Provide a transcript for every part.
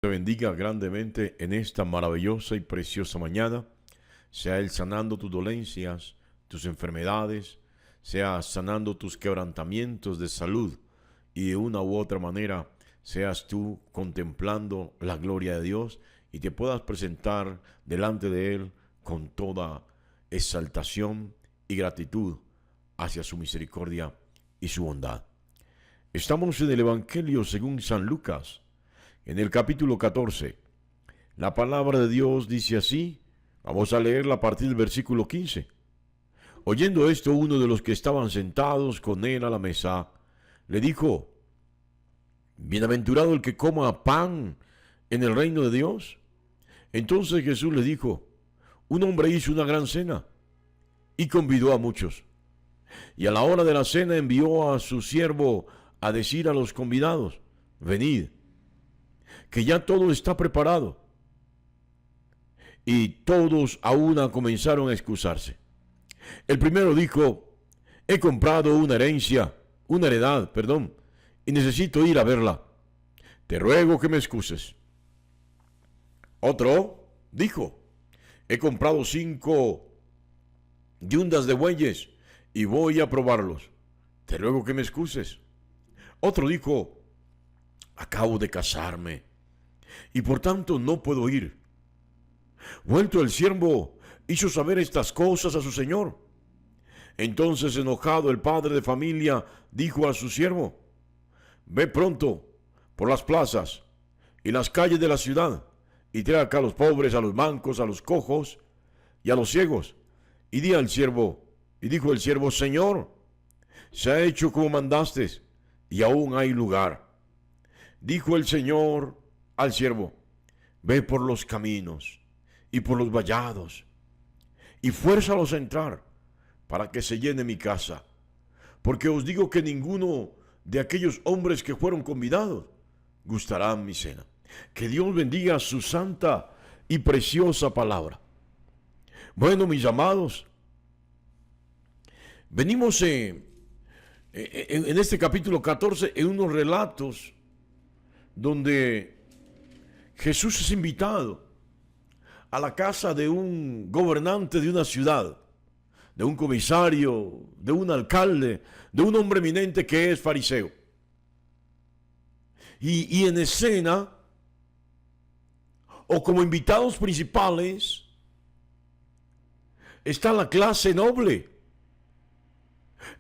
Te bendiga grandemente en esta maravillosa y preciosa mañana. Sea Él sanando tus dolencias, tus enfermedades, sea sanando tus quebrantamientos de salud y de una u otra manera seas tú contemplando la gloria de Dios y te puedas presentar delante de Él con toda exaltación y gratitud hacia su misericordia y su bondad. Estamos en el Evangelio según San Lucas, en el capítulo 14. La palabra de Dios dice así. Vamos a leerla a partir del versículo 15. Oyendo esto, uno de los que estaban sentados con él a la mesa le dijo: Bienaventurado el que coma pan en el reino de Dios. Entonces Jesús le dijo: Un hombre hizo una gran cena y convidó a muchos. Y a la hora de la cena envió a su siervo a decir a los convidados: Venid, que ya todo está preparado. Y todos a una comenzaron a excusarse. El primero dijo: He comprado una heredad, y necesito ir a verla. Te ruego que me excuses. Otro dijo: He comprado 5 yundas de bueyes y voy a probarlos. Te ruego que me excuses. Otro dijo: Acabo de casarme y por tanto no puedo ir. Vuelto el siervo, hizo saber estas cosas a su señor. Entonces, enojado, el padre de familia dijo a su siervo: Ve pronto por las plazas y las calles de la ciudad y trae acá a los pobres, a los mancos, a los cojos y a los ciegos. Y dijo el siervo: Señor, se ha hecho como mandaste y aún hay lugar. Dijo el Señor al siervo: Ve por los caminos y por los vallados y fuérzalos a entrar, para que se llene mi casa. Porque os digo que ninguno de aquellos hombres que fueron convidados gustará mi cena. Que Dios bendiga su santa y preciosa palabra. Bueno, mis amados, venimos en este capítulo 14 en unos relatos donde Jesús es invitado a la casa de un gobernante de una ciudad, de un comisario, de un alcalde, de un hombre eminente que es fariseo. Y en escena, o como invitados principales, está la clase noble,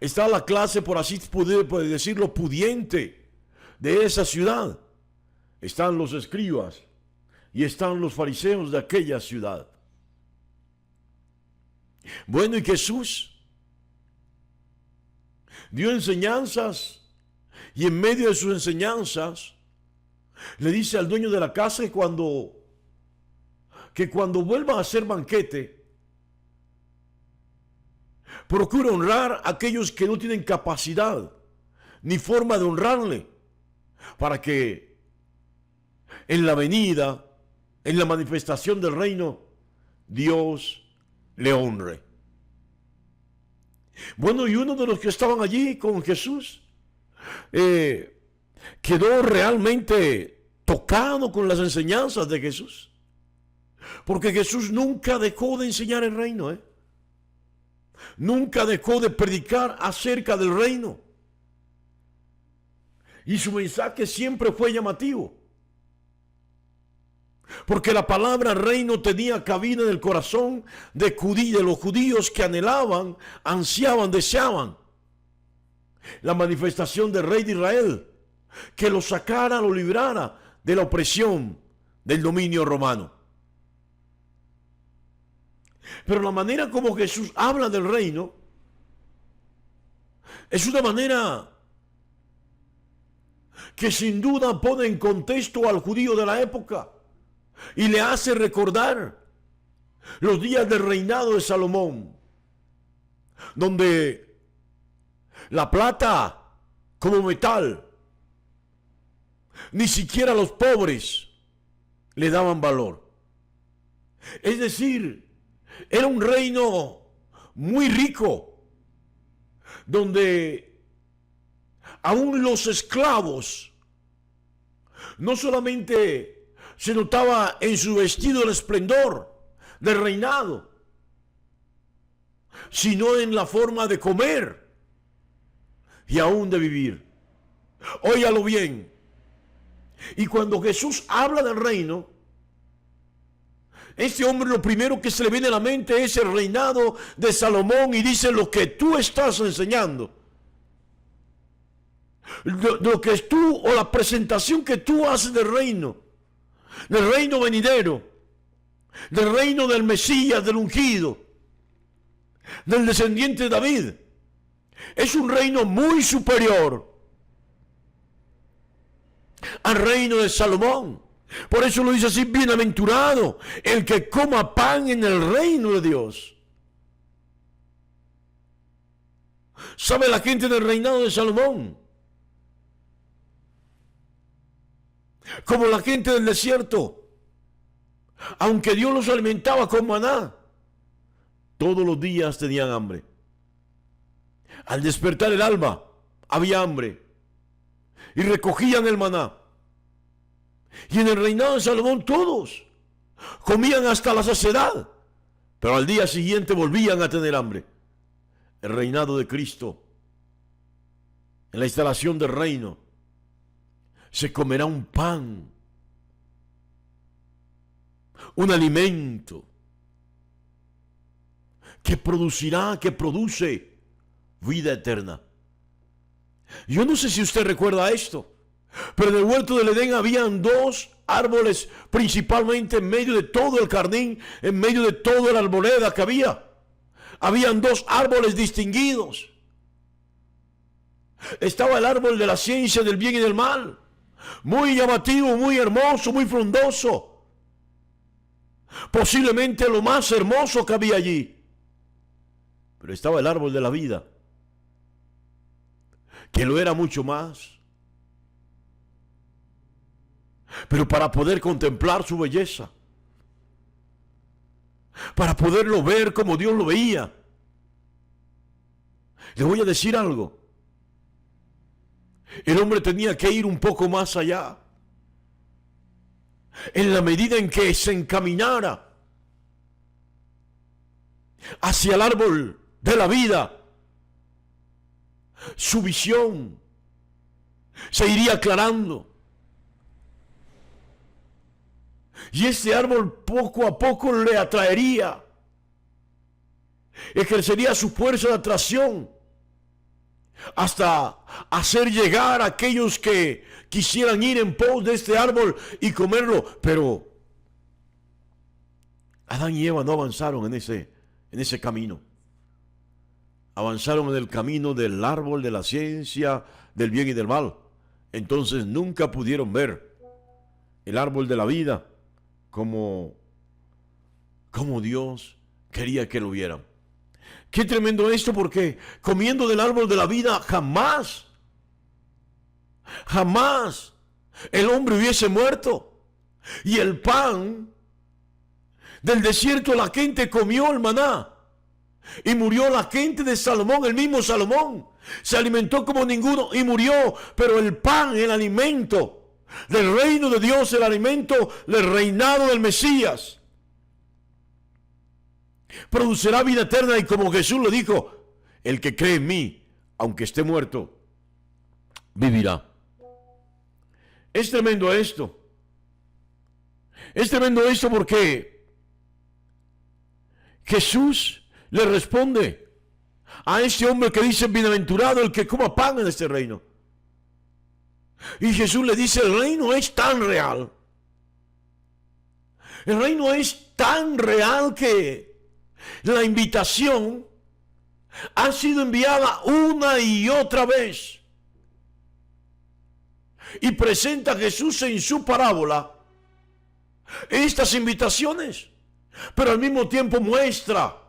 está la clase, por así poder decirlo, pudiente de esa ciudad. Están los escribas y están los fariseos de aquella ciudad. Bueno, y Jesús dio enseñanzas, y en medio de sus enseñanzas le dice al dueño de la casa que cuando vuelva a hacer banquete, procure honrar a aquellos que no tienen capacidad ni forma de honrarle, para que en la venida, en la manifestación del reino, Dios le honre. Bueno, y uno de los que estaban allí con Jesús quedó realmente tocado con las enseñanzas de Jesús, porque Jesús nunca dejó de enseñar el reino, nunca dejó de predicar acerca del reino, y su mensaje siempre fue llamativo, porque la palabra reino tenía cabida en el corazón de los judíos que anhelaban, ansiaban, deseaban la manifestación del rey de Israel, que lo sacara, lo librara de la opresión del dominio romano. Pero la manera como Jesús habla del reino es una manera que sin duda pone en contexto al judío de la época y le hace recordar los días del reinado de Salomón, donde la plata como metal, ni siquiera los pobres le daban valor. Es decir, era un reino muy rico, donde aún los esclavos no solamente se notaba en su vestido el esplendor del reinado, sino en la forma de comer y aún de vivir. Óigalo bien. Y cuando Jesús habla del reino, este hombre lo primero que se le viene a la mente es el reinado de Salomón, y dice: lo que tú estás enseñando, lo que tú, o la presentación que tú haces del reino venidero, del reino del Mesías, del ungido, del descendiente de David, es un reino muy superior al reino de Salomón. Por eso lo dice así: bienaventurado el que coma pan en el reino de Dios. ¿Sabe la gente del reinado de Salomón? Como la gente del desierto, aunque Dios los alimentaba con maná, todos los días tenían hambre. Al despertar el alba, había hambre y recogían el maná. Y en el reinado de Salomón todos comían hasta la saciedad, pero al día siguiente volvían a tener hambre. El reinado de Cristo, en la instalación del reino, se comerá un pan, un alimento que produce vida eterna. Yo no sé si usted recuerda esto, pero en el huerto del Edén habían dos árboles, principalmente en medio de todo el jardín, en medio de toda la arboleda que había. Habían dos árboles distinguidos. Estaba el árbol de la ciencia del bien y del mal, muy llamativo, muy hermoso, muy frondoso. Posiblemente lo más hermoso que había allí. Pero estaba el árbol de la vida, que lo era mucho más. Pero para poder contemplar su belleza, para poderlo ver como Dios lo veía, le voy a decir algo: el hombre tenía que ir un poco más allá. En la medida en que se encaminara hacia el árbol de la vida, su visión se iría aclarando. Y este árbol poco a poco le atraería, ejercería su fuerza de atracción, hasta hacer llegar a aquellos que quisieran ir en pos de este árbol y comerlo. Pero Adán y Eva no avanzaron en ese camino. Avanzaron en el camino del árbol de la ciencia del bien y del mal. Entonces nunca pudieron ver el árbol de la vida como Dios quería que lo vieran. Qué tremendo esto, porque comiendo del árbol de la vida jamás el hombre hubiese muerto. Y el pan del desierto, la gente comió el maná, y murió la gente de Salomón. El mismo Salomón se alimentó como ninguno y murió. Pero el pan, el alimento del reino de Dios, el alimento del reinado del Mesías, producirá vida eterna. Y como Jesús lo dijo: el que cree en mí, aunque esté muerto, vivirá. Es tremendo esto. Es tremendo esto porque Jesús le responde a este hombre que dice: bienaventurado el que coma pan en este reino. Y Jesús le dice: el reino es tan real. El reino es tan real que la invitación ha sido enviada una y otra vez. Y presenta Jesús en su parábola estas invitaciones, pero al mismo tiempo muestra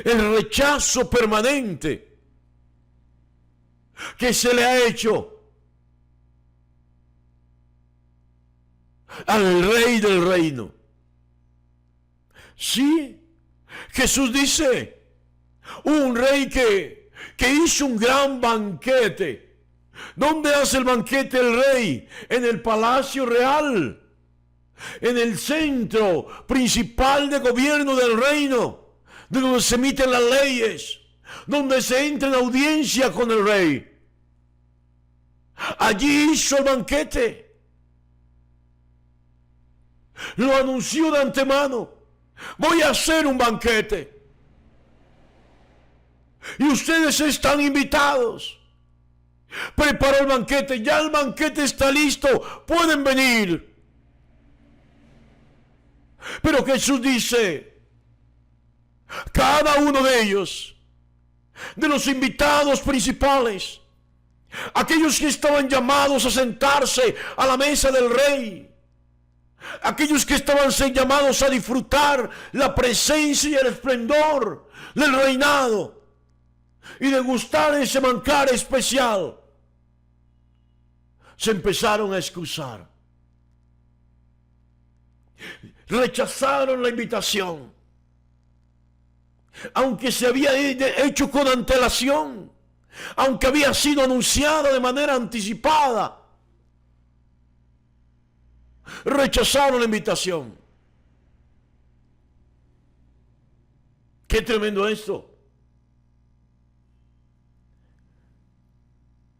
el rechazo permanente que se le ha hecho al rey del reino. Sí, Jesús dice: un rey que hizo un gran banquete. ¿Dónde hace el banquete el rey? En el palacio real. en el centro principal de gobierno del reino, de donde se emiten las leyes, donde se entra en audiencia con el rey. Allí hizo el banquete. Lo anunció de antemano. Voy a hacer un banquete. Y ustedes están invitados. Preparó el banquete. Ya el banquete está listo. Pueden venir. Pero Jesús dice, cada uno de ellos, de los invitados principales, aquellos que estaban llamados a sentarse a la mesa del rey, aquellos que estaban llamados a disfrutar la presencia y el esplendor del reinado y degustar ese manjar especial, se empezaron a excusar. Rechazaron la invitación, aunque se había hecho con antelación, aunque había sido anunciada de manera anticipada. Rechazaron la invitación. Qué tremendo esto.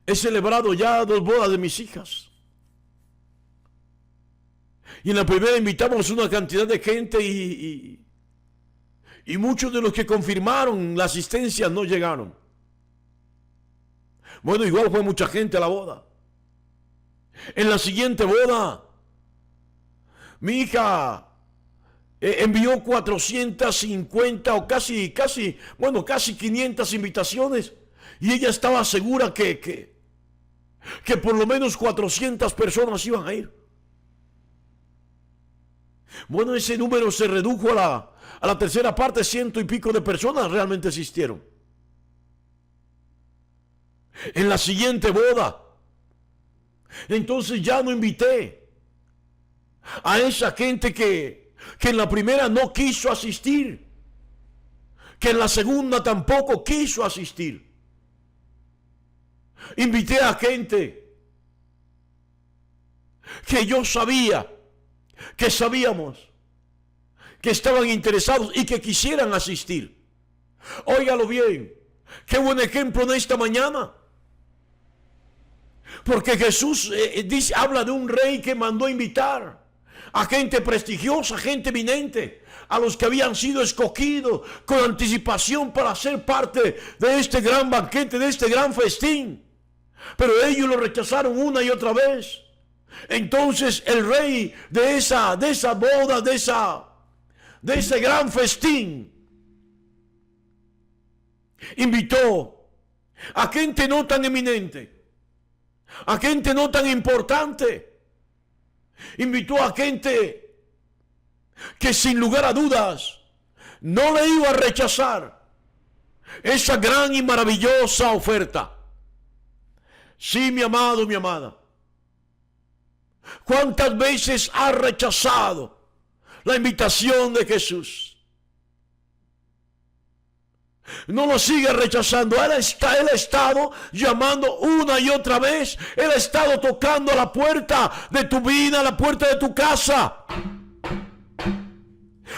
He celebrado ya 2 bodas de mis hijas. Y en la primera invitamos una cantidad de gente y muchos de los que confirmaron la asistencia no llegaron. Bueno, igual fue mucha gente a la boda. En la siguiente boda, mi hija envió 450 o casi 500 invitaciones. Y ella estaba segura que por lo menos 400 personas iban a ir. Bueno, ese número se redujo a la tercera parte, 100 y pico de personas realmente asistieron. En la siguiente boda, entonces ya no invité a esa gente que en la primera no quiso asistir, que en la segunda tampoco quiso asistir. Invité a gente que yo sabía, que sabíamos, que estaban interesados y que quisieran asistir. Óigalo bien, qué buen ejemplo en esta mañana. Porque Jesús habla de un rey que mandó invitar a gente prestigiosa, gente eminente, a los que habían sido escogidos con anticipación para ser parte de este gran banquete, de este gran festín. Pero ellos lo rechazaron una y otra vez. Entonces el rey de esa boda, de ese gran festín, invitó a gente no tan eminente, a gente no tan importante. Invitó a gente que sin lugar a dudas no le iba a rechazar esa gran y maravillosa oferta. Sí, mi amado, mi amada. ¿Cuántas veces has rechazado la invitación de Jesús? No lo sigue rechazando. Él ha estado llamando una y otra vez. Él ha estado tocando a la puerta de tu vida, a la puerta de tu casa.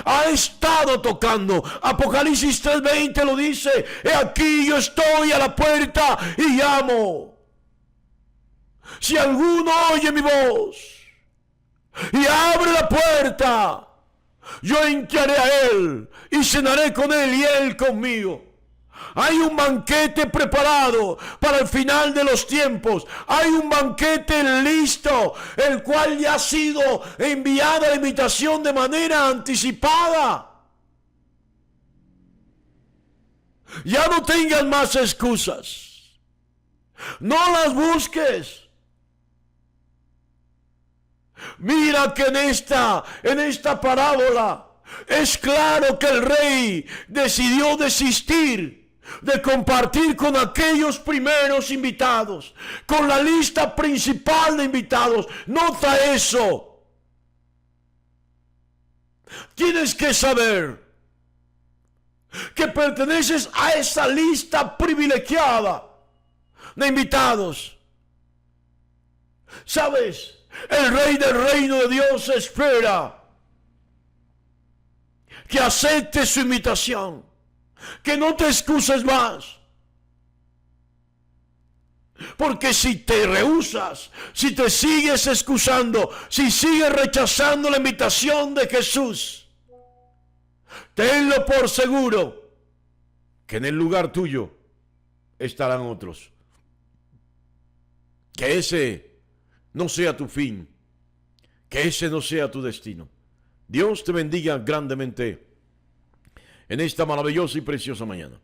Ha estado tocando. Apocalipsis 3:20 lo dice. He aquí yo estoy a la puerta y llamo. Si alguno oye mi voz y abre la puerta, yo entraré a él y cenaré con él y él conmigo. Hay un banquete preparado para el final de los tiempos. Hay un banquete listo, el cual ya ha sido enviada la invitación de manera anticipada. Ya no tengas más excusas. No las busques. Mira que en esta parábola es claro que el rey decidió desistir de compartir con aquellos primeros invitados, con la lista principal de invitados. Nota eso. Tienes que saber que perteneces a esa lista privilegiada de invitados. ¿Sabes? El Rey del reino de Dios espera que aceptes su invitación, que no te excuses más. Porque si te rehusas, si te sigues excusando, si sigues rechazando la invitación de Jesús, tenlo por seguro que en el lugar tuyo estarán otros. Que ese no sea tu fin, que ese no sea tu destino. Dios te bendiga grandemente en esta maravillosa y preciosa mañana.